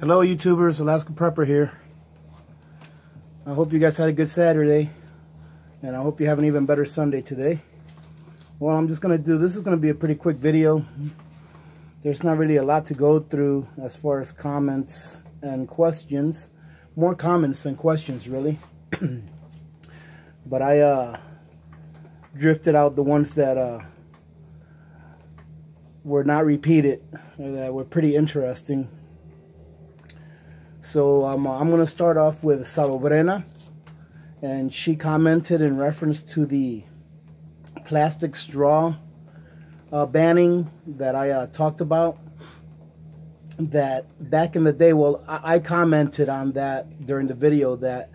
Hello YouTubers, Alaska Prepper here. I hope you guys had a good Saturday, and I hope you have an even better Sunday today. Well, I'm just going to this is going to be a pretty quick video. There's not really a lot to go through as far as comments and questions. More comments than questions, really. But I drifted out the ones that were not repeated, or that were pretty interesting. So I'm going to start off with Salobrena, and she commented in reference to the plastic straw banning that I talked about. That back in the day, well, I commented on that during the video that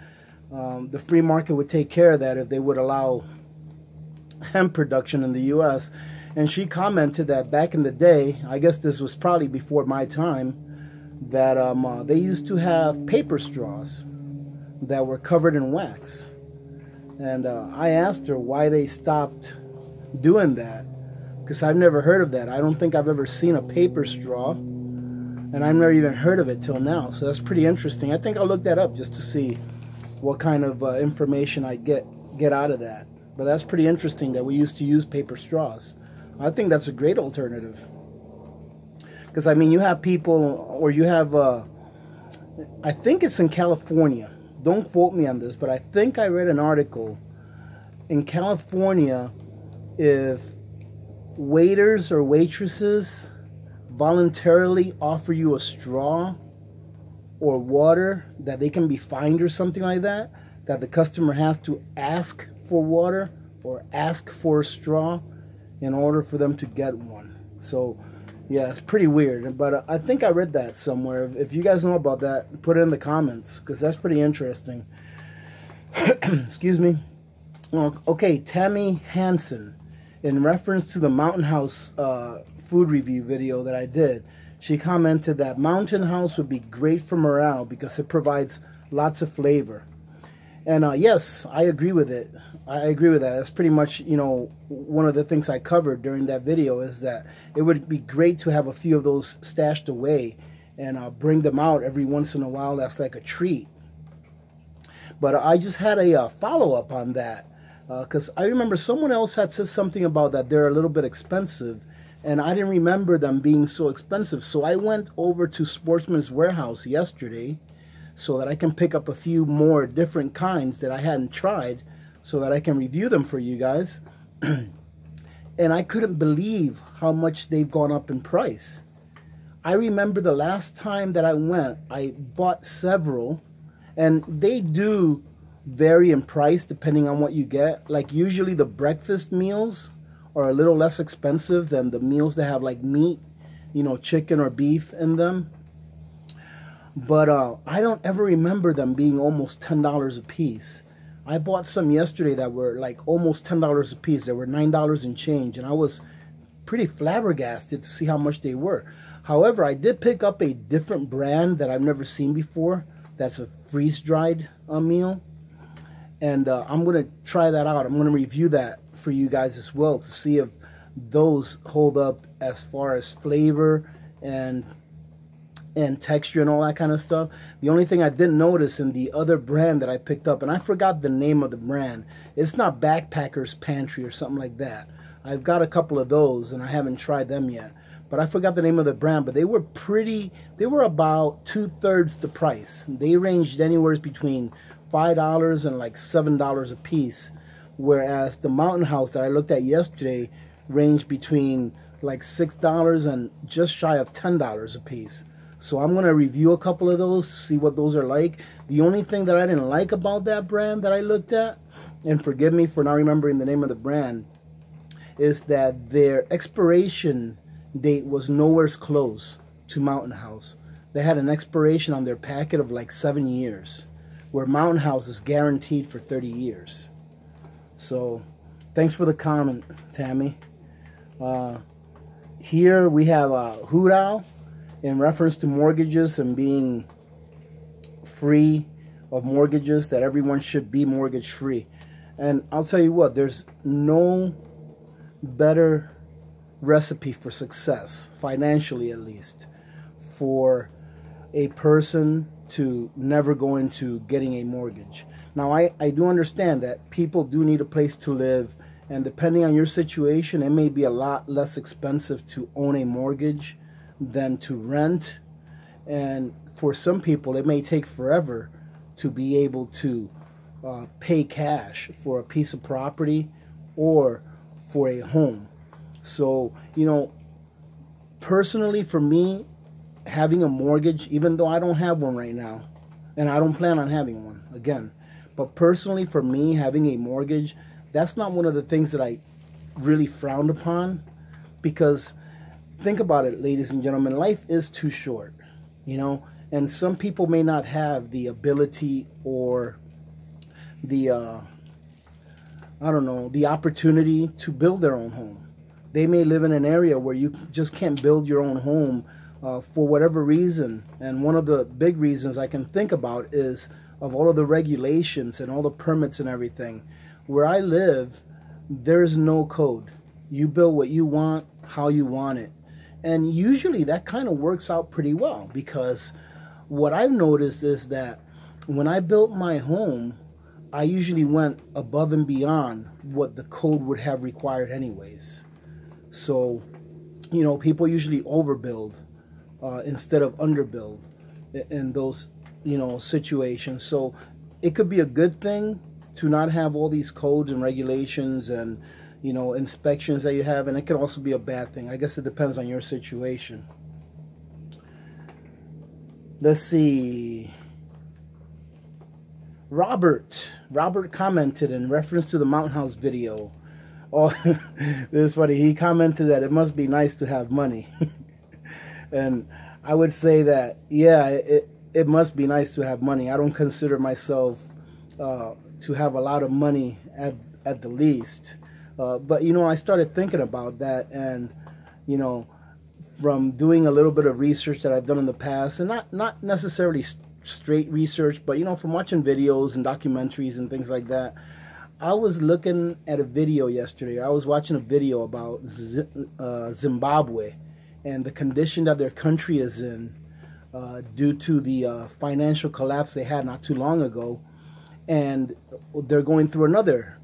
the free market would take care of that if they would allow hemp production in the U.S. And she commented that back in the day, I guess this was probably before my time, that they used to have paper straws that were covered in wax. And I asked her why they stopped doing that, because I've never heard of that. I don't think I've ever seen a paper straw, and I've never even heard of it till now. So that's pretty interesting. I think I'll look that up just to see what kind of information I get out of that. But that's pretty interesting that we used to use paper straws. I think that's a great alternative. Because, I mean, you have people, or you have, I think it's in California. Don't quote me on this, but I think I read an article. In California, if waiters or waitresses voluntarily offer you a straw or water, that they can be fined or something like that, that the customer has to ask for water or ask for a straw in order for them to get one. So, yeah, it's pretty weird, but I think I read that somewhere. If you guys know about that, put it in the comments, because that's pretty interesting. Excuse me. Okay, Tammy Hansen, in reference to the Mountain House food review video that I did, she commented that Mountain House would be great for morale because it provides lots of flavor. And yes, I agree with it. I agree with that. That's pretty much, you know, one of the things I covered during that video, is that it would be great to have a few of those stashed away and bring them out every once in a while. That's like a treat. But I just had a follow-up on that, because I remember someone else had said something about that they're a little bit expensive, and I didn't remember them being so expensive. So I went over to Sportsman's Warehouse yesterday so that I can pick up a few more different kinds that I hadn't tried, so that I can review them for you guys. And I couldn't believe how much they've gone up in price. I remember the last time that I went, I bought several, and they do vary in price depending on what you get. Like, usually the breakfast meals are a little less expensive than the meals that have like meat, you know, chicken or beef in them. But I don't ever remember them being almost $10 a piece. I bought some yesterday that were like almost $10 a piece. They were $9 and change, and I was pretty flabbergasted to see how much they were. However, I did pick up a different brand that I've never seen before. That's a freeze-dried meal, and I'm going to try that out. I'm going to review that for you guys as well to see if those hold up as far as flavor and texture and all that kind of stuff. The only thing I didn't notice in the other brand that I picked up, and I forgot the name of the brand. It's not Backpacker's Pantry or something like that. I've got a couple of those and I haven't tried them yet, but I forgot the name of the brand. But they were about 2/3 the price. They ranged anywhere between $5 and like $7 a piece, whereas the Mountain House that I looked at yesterday ranged between like $6 and just shy of $10 a piece. So I'm going to review a couple of those, see what those are like. The only thing that I didn't like about that brand that I looked at, and forgive me for not remembering the name of the brand, is that their expiration date was nowhere close to Mountain House. They had an expiration on their packet of like 7 years, where Mountain House is guaranteed for 30 years. So thanks for the comment, Tammy. Here we have Hoot Owl, in reference to mortgages and being free of mortgages, that everyone should be mortgage free. And I'll tell you what, there's no better recipe for success, financially at least, for a person to never go into getting a mortgage. Now, I do understand that people do need a place to live, and depending on your situation, it may be a lot less expensive to own a mortgage than to rent. And for some people, it may take forever to be able to pay cash for a piece of property or for a home. So, you know, personally for me, having a mortgage, even though I don't have one right now, and I don't plan on having one again, but personally for me, having a mortgage, that's not one of the things that I really frowned upon, because think about it, ladies and gentlemen, life is too short, you know, and some people may not have the ability or the, I don't know, the opportunity to build their own home. They may live in an area where you just can't build your own home for whatever reason. And one of the big reasons I can think about is of all of the regulations and all the permits and everything. Where I live, there's no code. You build what you want, how you want it. And usually that kind of works out pretty well, because what I've noticed is that when I built my home, I usually went above and beyond what the code would have required anyways. So, you know, people usually overbuild instead of underbuild in those, you know, situations. So it could be a good thing to not have all these codes and regulations and, you know, inspections that you have, and it can also be a bad thing. I guess it depends on your situation. Let's see. Robert commented in reference to the Mountain House video. Oh, this is funny. He commented that it must be nice to have money. And I would say that, yeah, it must be nice to have money. I don't consider myself to have a lot of money at the least. But, you know, I started thinking about that, and, you know, from doing a little bit of research that I've done in the past, and not necessarily straight research, but, you know, from watching videos and documentaries and things like that, I was looking at a video yesterday. I was watching a video about Zimbabwe and the condition that their country is in due to the financial collapse they had not too long ago. And they're going through another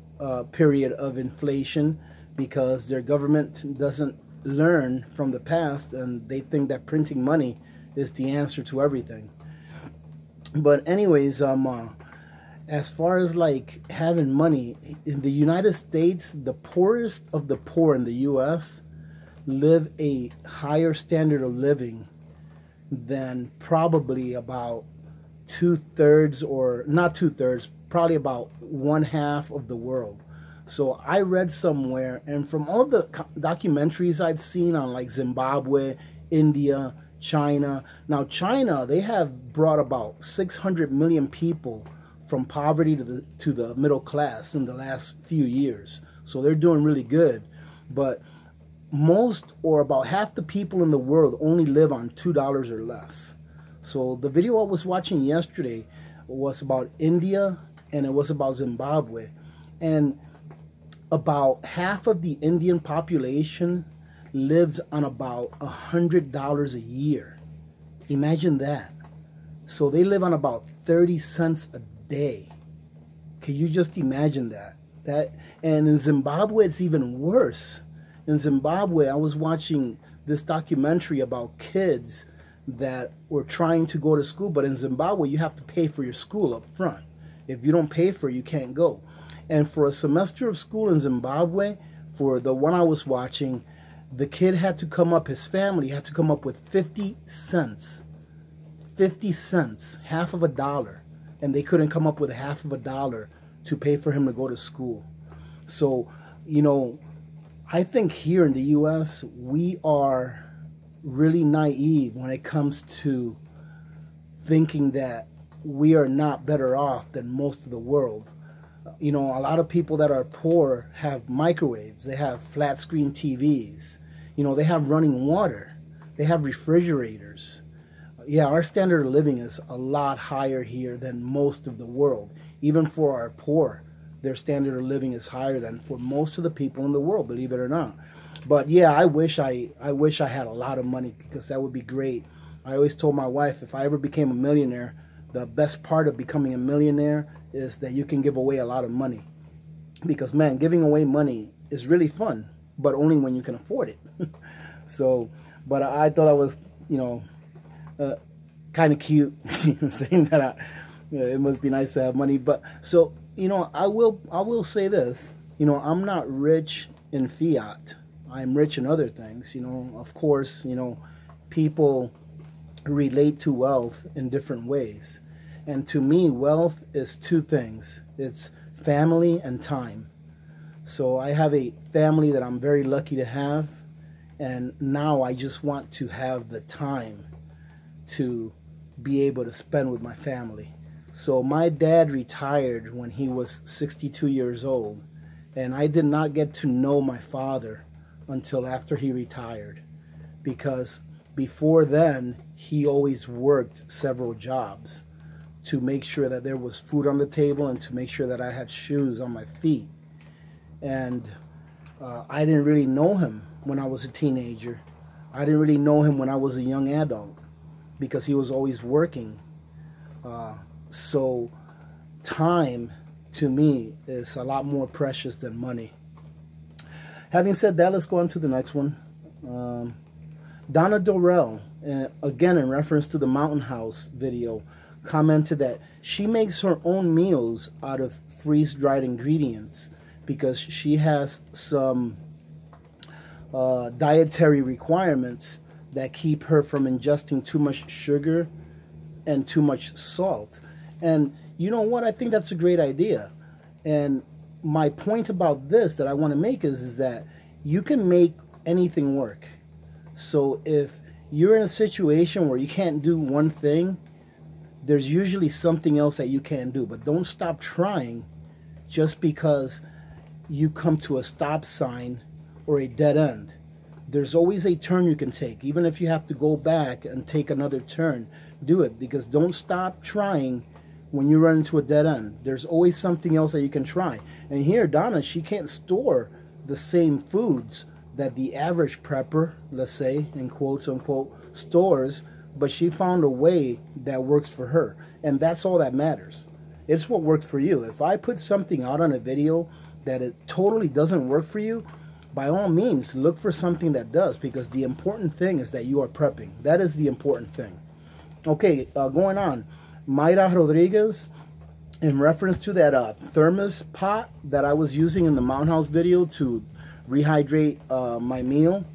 period of inflation because their government doesn't learn from the past, and they think that printing money is the answer to everything. But anyways, as far as like having money, in the United States, the poorest of the poor in the U.S. live a higher standard of living than probably about 2/3, or not 2/3, probably about 1/2 of the world. So I read somewhere, and from all the documentaries I've seen on like Zimbabwe, India, China. Now China, they have brought about 600 million people from poverty to the middle class in the last few years. So they're doing really good. But most, or about half the people in the world only live on $2 or less. So the video I was watching yesterday was about India, and it was about Zimbabwe. And about half of the Indian population lives on about $100 a year. Imagine that. So they live on about 30 cents a day. Can you just imagine that? And in Zimbabwe, it's even worse. In Zimbabwe, I was watching this documentary about kids that were trying to go to school, but in Zimbabwe, you have to pay for your school up front. If you don't pay for it, you can't go. And for a semester of school in Zimbabwe, for the one I was watching, the kid had to come up, his family had to come up with 50 cents. 50 cents, half of a dollar. And they couldn't come up with half of a dollar to pay for him to go to school. So, you know, I think here in the U.S., we are really naive when it comes to thinking that we are not better off than most of the world. You know, a lot of people that are poor have microwaves. They have flat screen TVs. You know, they have running water. They have refrigerators. Yeah, our standard of living is a lot higher here than most of the world. Even for our poor, their standard of living is higher than for most of the people in the world, believe it or not. But yeah, I wish I had a lot of money, because that would be great I always told my wife, if I ever became a millionaire, the best part of becoming a millionaire is that you can give away a lot of money. Because, man, giving away money is really fun, but only when you can afford it. So, but I thought that was, you know, kind of cute, saying that it must be nice to have money. But so, you know, I will say this, you know, I'm not rich in fiat. I'm rich in other things. You know, of course, you know, people relate to wealth in different ways. And to me, wealth is two things. It's family and time. So I have a family that I'm very lucky to have. And now I just want to have the time to be able to spend with my family. So my dad retired when he was 62 years old. And I did not get to know my father until after he retired. Because before then, he always worked several jobs to make sure that there was food on the table and to make sure that I had shoes on my feet. And I didn't really know him when I was a teenager. I didn't really know him when I was a young adult because he was always working. So time to me is a lot more precious than money. Having said that, let's go on to the next one. Donna Dorrell, again in reference to the Mountain House video, commented that she makes her own meals out of freeze-dried ingredients because she has some dietary requirements that keep her from ingesting too much sugar and too much salt. And you know what? I think that's a great idea. And my point about this that I want to make is that you can make anything work. So if you're in a situation where you can't do one thing, there's usually something else that you can do. But don't stop trying just because you come to a stop sign or a dead end. There's always a turn you can take. Even if you have to go back and take another turn, do it. Because don't stop trying when you run into a dead end. There's always something else that you can try. And here, Donna, she can't store the same foods that the average prepper, let's say, in quotes unquote, stores, but she found a way that works for her. And that's all that matters. It's what works for you. If I put something out on a video that it totally doesn't work for you, by all means, look for something that does, because the important thing is that you are prepping. That is the important thing. Okay, going on. Mayra Rodriguez, in reference to that thermos pot that I was using in the Mountain House video to rehydrate my meal,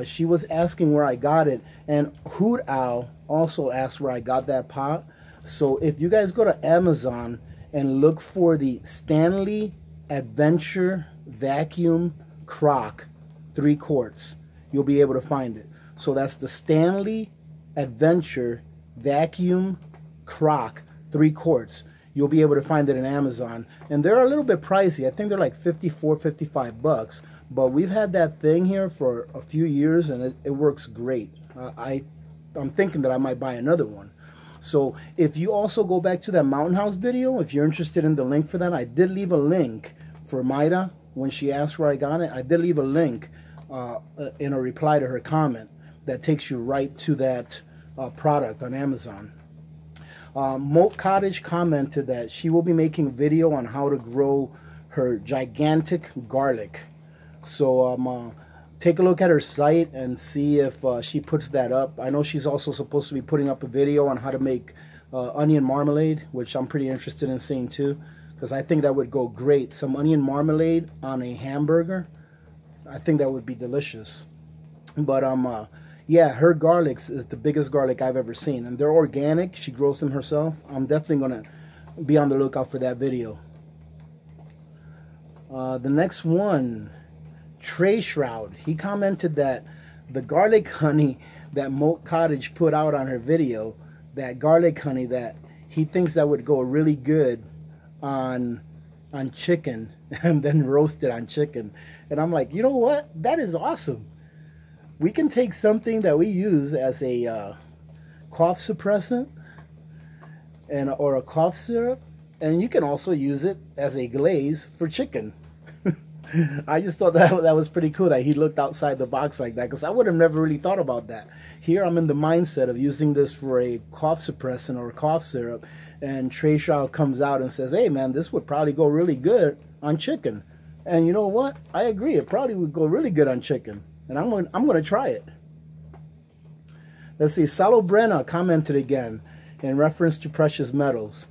she was asking where I got it, and Hoot Owl also asked where I got that pot. So if you guys go to Amazon and look for the Stanley Adventure Vacuum Crock 3 quarts, you'll be able to find it. So that's the Stanley Adventure Vacuum Crock 3 quarts. You'll be able to find it in Amazon, and they're a little bit pricey. I think they're like 54, 55 bucks. But we've had that thing here for a few years, and it works great. I'm thinking that I might buy another one. So if you also go back to that Mountain House video, if you're interested in the link for that, I did leave a link for Mayra when she asked where I got it. I did leave a link in a reply to her comment that takes you right to that product on Amazon. Moat Cottage commented that she will be making a video on how to grow her gigantic garlic. So take a look at her site and see if she puts that up. I know she's also supposed to be putting up a video on how to make onion marmalade, which I'm pretty interested in seeing too, because I think that would go great. Some onion marmalade on a hamburger, I think that would be delicious. But yeah, her garlics is the biggest garlic I've ever seen, and they're organic. She grows them herself. I'm definitely gonna be on the lookout for that video. The next one, Trey Shroud, he commented that the garlic honey that Moat Cottage put out on her video, that garlic honey that he thinks that would go really good on chicken and then roasted on chicken. And I'm like, you know what? That is awesome. We can take something that we use as a cough suppressant or a cough syrup, and you can also use it as a glaze for chicken. I just thought that was pretty cool that he looked outside the box like that, because I would have never really thought about that. Here I'm in the mindset of using this for a cough suppressant or a cough syrup, and Trey Shaw comes out and says, hey man, this would probably go really good on chicken. And you know what? I agree. It probably would go really good on chicken. And I'm going to try it. Let's see. Salo Brenna commented again in reference to precious metals.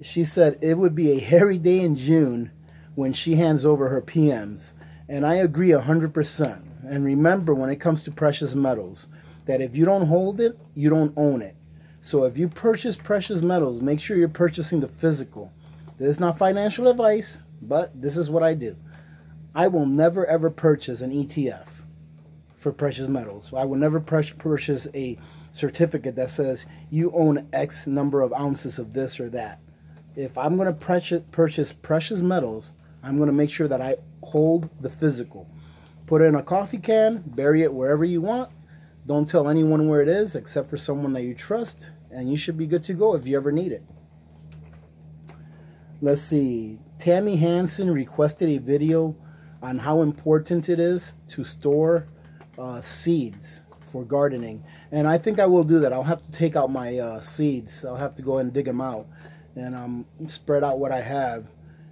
She said it would be a hairy day in June when she hands over her PMs. And I agree 100%. And remember, when it comes to precious metals, that if you don't hold it, you don't own it. So if you purchase precious metals, make sure you're purchasing the physical. This is not financial advice, but this is what I do. I will never ever purchase an ETF for precious metals. I will never purchase a certificate that says you own X number of ounces of this or that. If I'm going to purchase precious metals, I'm going to make sure that I hold the physical. Put it in a coffee can, bury it wherever you want. Don't tell anyone where it is except for someone that you trust, and you should be good to go if you ever need it. Let's see. Tammy Hansen requested a video on how important it is to store seeds for gardening, and I think I will do that. I'll have to take out my seeds. I'll have to go and dig them out and spread out what I have,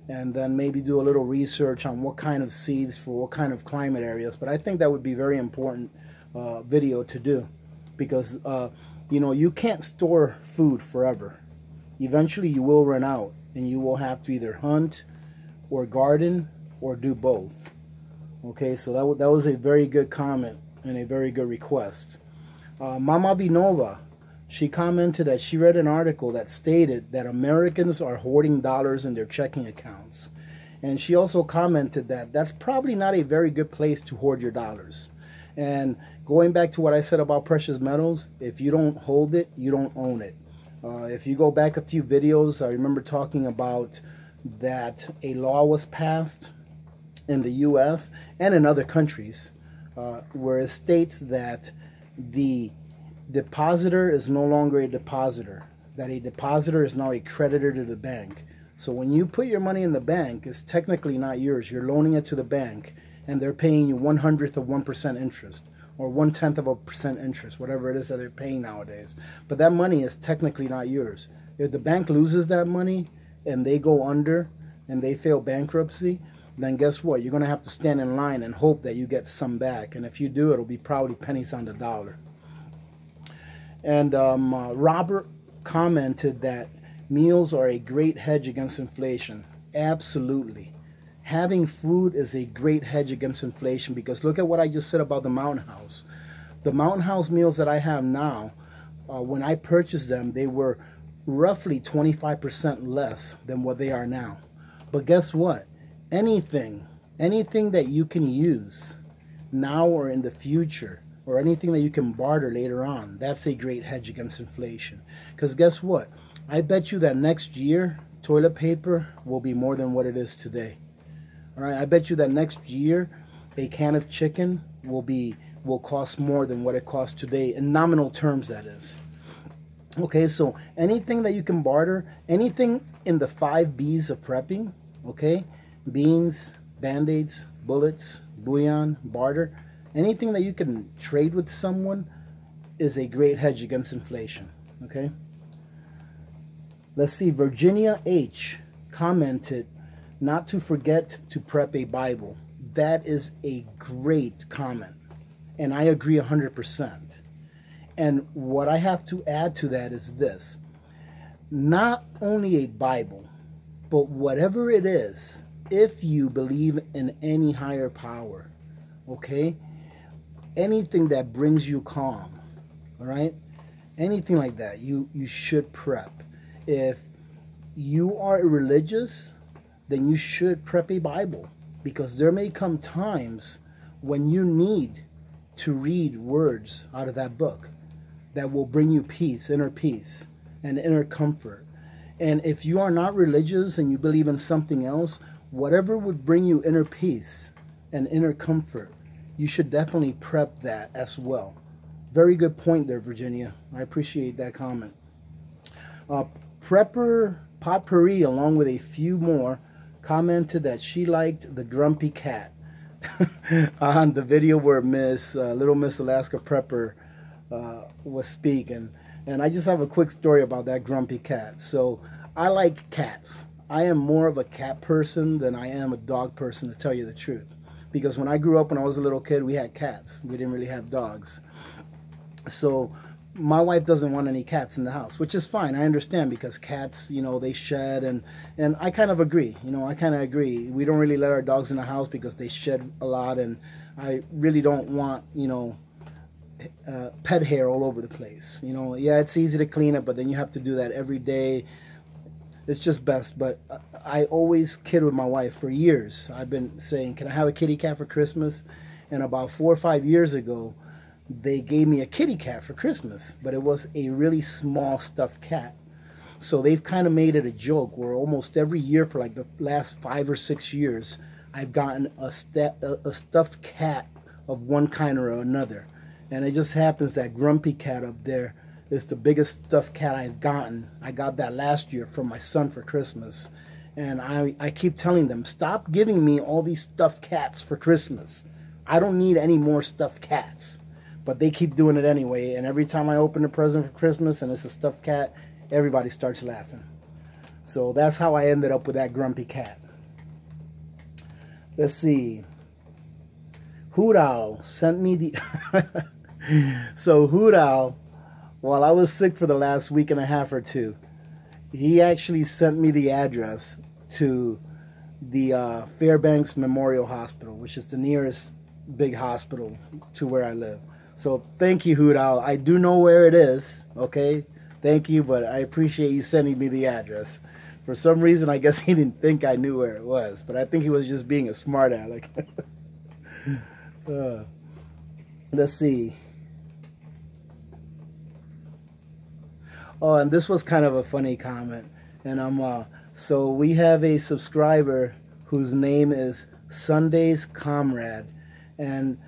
and then maybe do a little research on what kind of seeds for what kind of climate areas. But I think that would be very important video to do, because you know, you can't store food forever. Eventually you will run out, and you will have to either hunt or garden or do both. Okay, so that was a very good comment and a very good request. Mama Vinova, she commented that she read an article that stated that Americans are hoarding dollars in their checking accounts. And she also commented that that's probably not a very good place to hoard your dollars. And going back to what I said about precious metals, if you don't hold it, you don't own it. If you go back a few videos, I remember talking about that a law was passed in the U.S. and in other countries where it states that the depositor is no longer a depositor, that a depositor is now a creditor to the bank. So when you put your money in the bank, it's technically not yours. You're loaning it to the bank, and they're paying you 1/100th of 1% interest, or 1/10 of a percent interest, whatever it is that they're paying nowadays. But that money is technically not yours. If the bank loses that money and they go under and they fail bankruptcy, then guess what? You're going to have to stand in line and hope that you get some back. And if you do, it'll be probably pennies on the dollar. And Robert commented that meals are a great hedge against inflation. Absolutely. Having food is a great hedge against inflation, because look at what I just said about the Mountain House. The Mountain House meals that I have now, when I purchased them, they were roughly 25% less than what they are now. But guess what? Anything that you can use now or in the future, or anything that you can barter later on, that's a great hedge against inflation. Because guess what? I bet you that next year, toilet paper will be more than what it is today. All right, I bet you that next year, a can of chicken will cost more than what it costs today, in nominal terms, that is. Okay, so anything that you can barter, anything in the 5 B's of prepping, okay, beans, Band-Aids, bullets, bouillon, barter, anything that you can trade with someone is a great hedge against inflation, okay? Let's see, Virginia H. commented not to forget to prep a Bible. That is a great comment, and I agree 100%. And what I have to add to that is this. Not only a Bible, but whatever it is, if you believe in any higher power, okay? Anything that brings you calm, all right? Anything like that, you should prep. If you are religious, then you should prep a Bible, because there may come times when you need to read words out of that book that will bring you peace, inner peace, and inner comfort. And if you are not religious and you believe in something else, whatever would bring you inner peace and inner comfort, you should definitely prep that as well. Very good point there, Virginia. I appreciate that comment. Prepper Potpourri, along with a few more, commented that she liked the grumpy cat on the video where Little Miss Alaska Prepper was speaking. And I just have a quick story about that grumpy cat. So I like cats. I am more of a cat person than I am a dog person, to tell you the truth. Because when I grew up, when I was a little kid, we had cats. We didn't really have dogs. So my wife doesn't want any cats in the house, which is fine. I understand, because cats, you know, they shed, and I kind of agree. You know, I kind of agree. We don't really let our dogs in the house because they shed a lot, and I really don't want, you know, pet hair all over the place. You know, yeah, it's easy to clean it, but then you have to do that every day. It's just best. But I always kid with my wife for years. I've been saying, can I have a kitty cat for Christmas? And about 4 or 5 years ago, they gave me a kitty cat for Christmas, but it was a really small stuffed cat. So they've kind of made it a joke where almost every year for like the last 5 or 6 years, I've gotten a stuffed cat of one kind or another. And it just happens that grumpy cat up there is the biggest stuffed cat I've gotten. I got that last year from my son for Christmas. And I keep telling them, stop giving me all these stuffed cats for Christmas. I don't need any more stuffed cats. But they keep doing it anyway. And every time I open a present for Christmas and it's a stuffed cat, everybody starts laughing. So that's how I ended up with that grumpy cat. Let's see. Hoot Owl sent me the... So Hoot Owl, while I was sick for the last week and a half or two, he actually sent me the address to the Fairbanks Memorial Hospital, which is the nearest big hospital to where I live. So thank you, Hoot Owl. I do know where it is, okay? Thank you, but I appreciate you sending me the address. For some reason, I guess he didn't think I knew where it was, but I think he was just being a smart aleck. Let's see. Oh, and this was kind of a funny comment. And so we have a subscriber whose name is Sunday's Comrade, and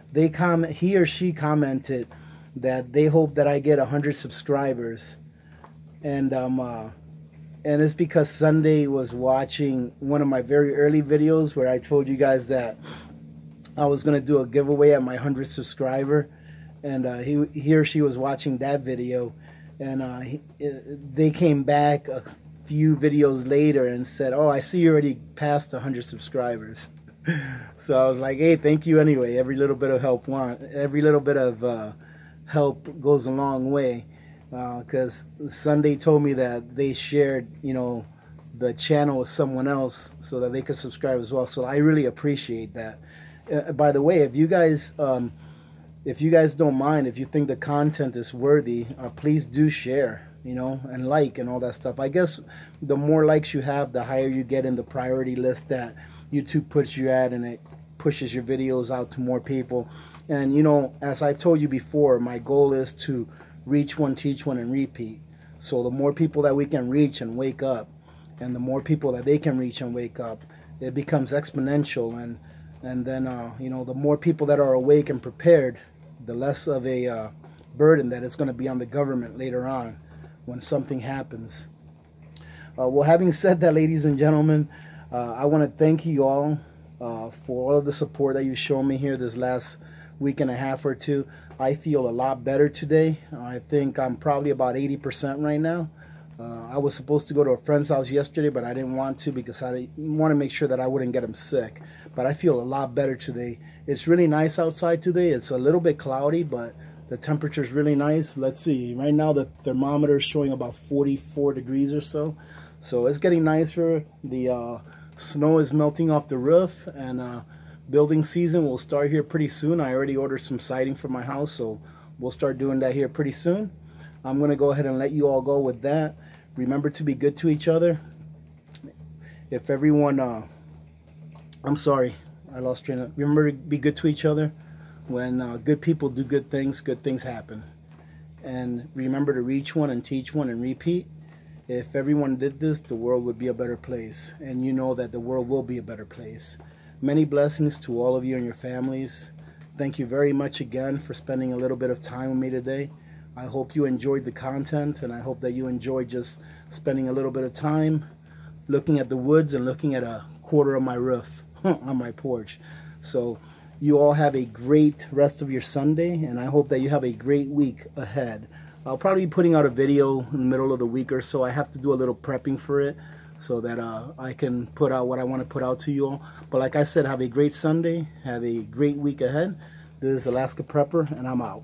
he or she commented that they hope that I get 100 subscribers, and it's because Sunday was watching one of my very early videos where I told you guys that I was gonna do a giveaway at my 100th subscriber, and he or she was watching that video, and they came back a few videos later and said, "Oh, I see you already passed 100 subscribers." So I was like, "Hey, thank you anyway. Every little bit of help help goes a long way." Because Sunday told me that they shared, you know, the channel with someone else so that they could subscribe as well. So I really appreciate that. By the way, if you guys don't mind, if you think the content is worthy, please do share, you know, and like and all that stuff. I guess the more likes you have, the higher you get in the priority list that YouTube puts you at, and it pushes your videos out to more people. And, you know, as I've told you before, my goal is to reach one, teach one, and repeat. So the more people that we can reach and wake up, and the more people that they can reach and wake up, it becomes exponential. And then, you know, the more people that are awake and prepared, the less of a burden that it's going to be on the government later on when something happens. Well, having said that, ladies and gentlemen, I want to thank you all for all of the support that you've shown me here this last week and a half or two. I feel a lot better today. I think I'm probably about 80% right now. I was supposed to go to a friend's house yesterday, but I didn't want to because I want to make sure that I wouldn't get him sick. But I feel a lot better today. It's really nice outside today. It's a little bit cloudy, but the temperature is really nice. Let's see. Right now the thermometer is showing about 44 degrees or so. So it's getting nicer. The snow is melting off the roof, and building season will start here pretty soon. I already ordered some siding for my house, so we'll start doing that here pretty soon. I'm going to go ahead and let you all go with that. Remember to be good to each other. If everyone, I'm sorry, I lost train of. Remember to be good to each other. When good people do good things happen. And remember to reach one and teach one and repeat. If everyone did this, the world would be a better place. And you know that the world will be a better place. Many blessings to all of you and your families. Thank you very much again for spending a little bit of time with me today. I hope you enjoyed the content, and I hope that you enjoyed just spending a little bit of time looking at the woods and looking at a quarter of my roof on my porch. So you all have a great rest of your Sunday, and I hope that you have a great week ahead. I'll probably be putting out a video in the middle of the week or so. I have to do a little prepping for it so that I can put out what I want to put out to you all. But like I said, have a great Sunday. Have a great week ahead. This is Alaska Prepper, and I'm out.